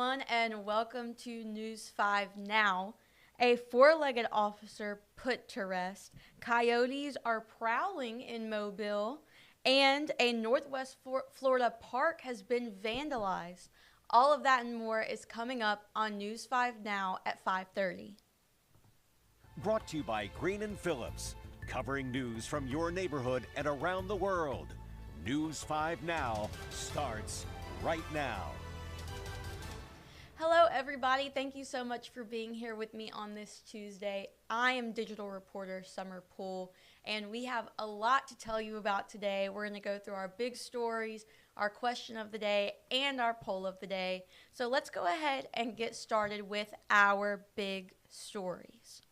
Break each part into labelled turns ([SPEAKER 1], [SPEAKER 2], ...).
[SPEAKER 1] everyone, and welcome to News 5 Now. A four-legged officer put to rest, coyotes are prowling in Mobile, and a Northwest Florida park has been vandalized. All of that and more is coming up on News 5 Now at 5:30.
[SPEAKER 2] Brought to you by Green & Phillips, covering news from your neighborhood and around the world. News 5 Now starts right now.
[SPEAKER 1] Hello, everybody. Thank you so much for being here with me on this Tuesday. I am digital reporter Summer Poole, and we have a lot to tell you about today. We're going to go through our big stories, our question of the day, and our poll of the day. So let's go ahead and get started with our big stories.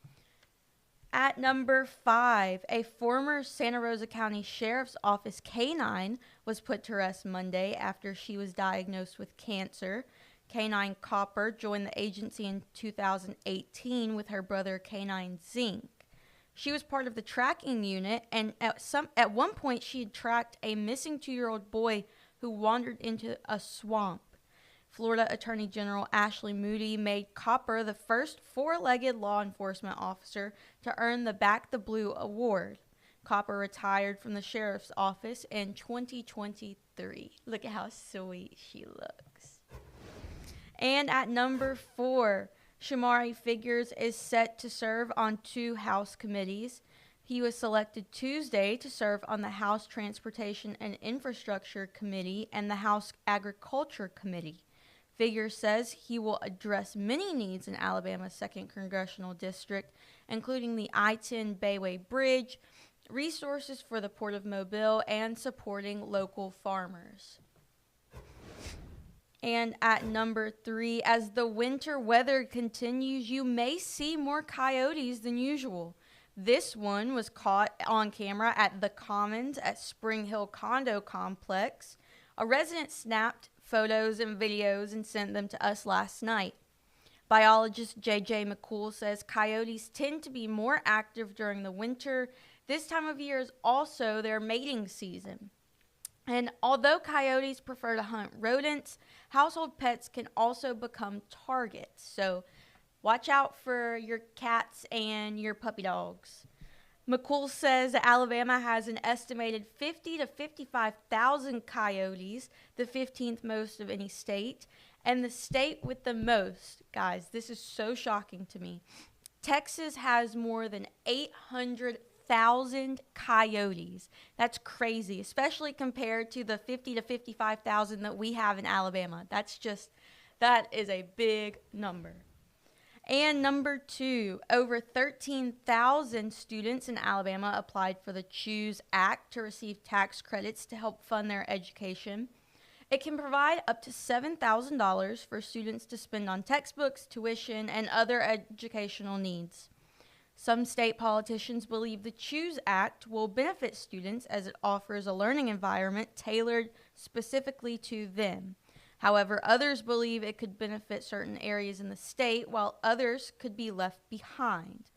[SPEAKER 1] At number 5, a former Santa Rosa County Sheriff's Office canine was put to rest Monday after she was diagnosed with cancer. Canine Copper joined the agency in 2018 with her brother Canine Zink. She was part of the tracking unit, and at one point she had tracked a missing 2-year-old boy who wandered into a swamp. Florida Attorney General Ashley Moody made Copper the first four-legged law enforcement officer to earn the Back the Blue award. Copper retired from the sheriff's office in 2023. Look at how sweet she looks. And at number 4, Shomari Figures is set to serve on 2 House committees. He was selected Tuesday to serve on the House Transportation and Infrastructure Committee and the House Agriculture Committee. Figures says he will address many needs in Alabama's 2nd Congressional District, including the I-10 Bayway Bridge, resources for the Port of Mobile, and supporting local farmers. And at number 3, as the winter weather continues, you may see more coyotes than usual. This one was caught on camera at the Commons at Spring Hill Condo Complex. A resident snapped photos and videos and sent them to us last night. Biologist J.J. McCool says coyotes tend to be more active during the winter. This time of year is also their mating season. And although coyotes prefer to hunt rodents, household pets can also become targets. So watch out for your cats and your puppy dogs. McCool says Alabama has an estimated 50 to 55,000 coyotes, the 15th most of any state, and the state with the most, guys, this is so shocking to me. Texas has more than 800,000 coyotes. That's crazy, especially compared to the 50 to 55,000 that we have in Alabama. That is a big number. And number 2, over 13,000 students in Alabama applied for the CHOOSE Act to receive tax credits to help fund their education. It can provide up to $7,000 for students to spend on textbooks, tuition, and other educational needs. Some state politicians believe the CHOOSE Act will benefit students as it offers a learning environment tailored specifically to them. However, others believe it could benefit certain areas in the state, while others could be left behind.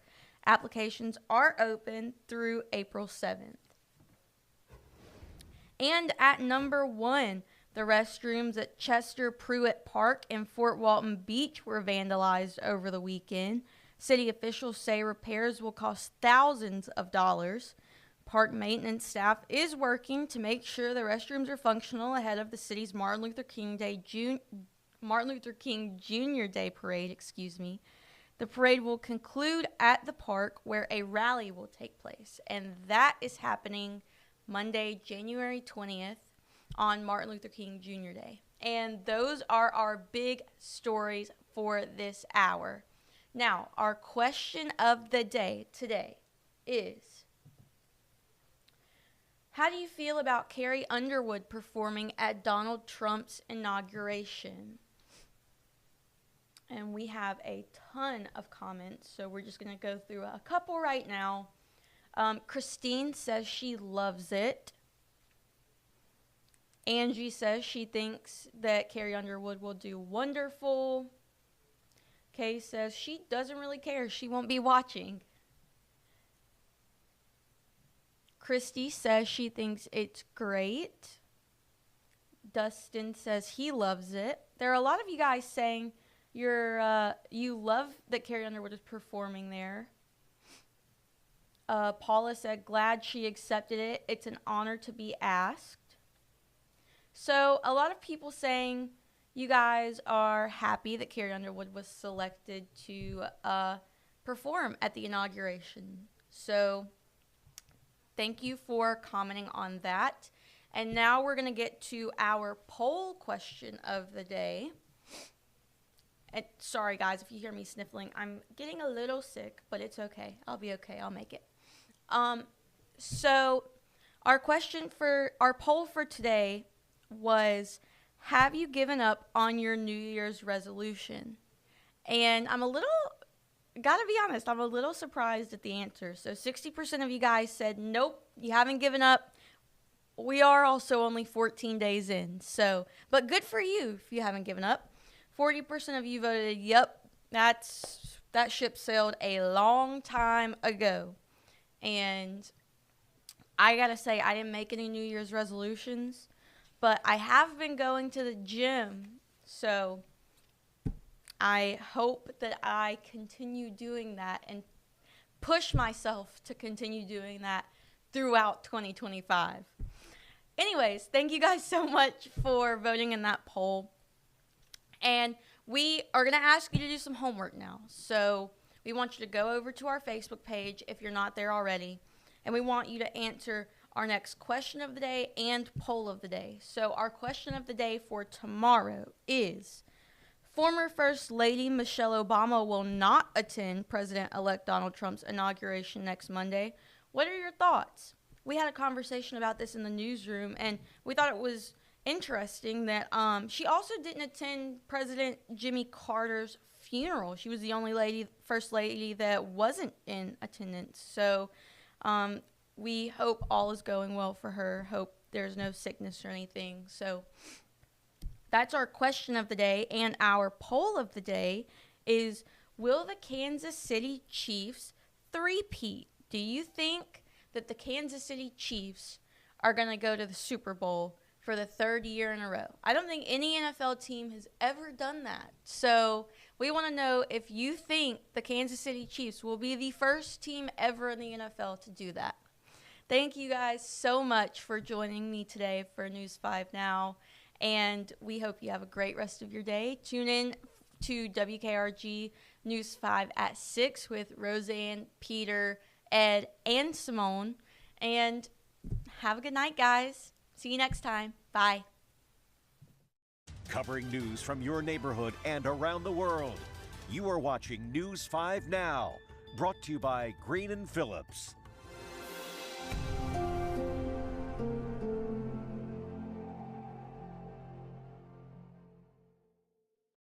[SPEAKER 1] Applications are open through April 7th. And at number 1, the restrooms at Chester Pruitt Park in Fort Walton Beach were vandalized over the weekend. City officials say repairs will cost thousands of dollars. Park maintenance staff is working to make sure the restrooms are functional ahead of the city's Martin Luther King Jr. Day parade. The parade will conclude at the park where a rally will take place, and that is happening Monday, January 20th on Martin Luther King Jr. Day. And those are our big stories for this hour. Now, our question of the day today is: how do you feel about Carrie Underwood performing at Donald Trump's inauguration? And we have a ton of comments, so we're just going to go through a couple right now. Christine says she loves it. Angie says she thinks that Carrie Underwood will do wonderful. Kay says she doesn't really care. She won't be watching. Christy says she thinks it's great. Dustin says he loves it. There are a lot of you guys saying you love that Carrie Underwood is performing there. Paula said, glad she accepted it. It's an honor to be asked. So a lot of people saying you guys are happy that Carrie Underwood was selected to perform at the inauguration. So thank you for commenting on that. And now we're going to get to our poll question of the day. And sorry, guys, if you hear me sniffling. I'm getting a little sick, but it's okay. I'll be okay. I'll make it. So our poll for today was, have you given up on your New Year's resolution? And gotta be honest, I'm a little surprised at the answer. So 60% of you guys said, nope, you haven't given up. We are also only 14 days in. So, but good for you if you haven't given up. 40% of you voted, yep, that ship sailed a long time ago. And I gotta say, I didn't make any New Year's resolutions, but I have been going to the gym. So I hope that I continue doing that and push myself to continue doing that throughout 2025. Anyways, thank you guys so much for voting in that poll. And we are going to ask you to do some homework now. So we want you to go over to our Facebook page if you're not there already. And we want you to answer our next question of the day and poll of the day. So our question of the day for tomorrow is, former First Lady Michelle Obama will not attend President-elect Donald Trump's inauguration next Monday. What are your thoughts? We had a conversation about this in the newsroom, and we thought it was interesting that she also didn't attend President Jimmy Carter's funeral. She was the only First Lady that wasn't in attendance. So we hope all is going well for her. Hope there's no sickness or anything. So that's our question of the day. And our poll of the day is, will the Kansas City Chiefs three-peat? Do you think that the Kansas City Chiefs are going to go to the Super Bowl for the third year in a row? I don't think any NFL team has ever done that. So we want to know if you think the Kansas City Chiefs will be the first team ever in the NFL to do that. Thank you guys so much for joining me today for News 5 Now, and we hope you have a great rest of your day. Tune in to WKRG News 5 at 6 with Roseanne, Peter, Ed, and Simone. And have a good night, guys. See you next time. Bye.
[SPEAKER 2] Covering news from your neighborhood and around the world. You are watching News 5 Now, brought to you by Green & Phillips.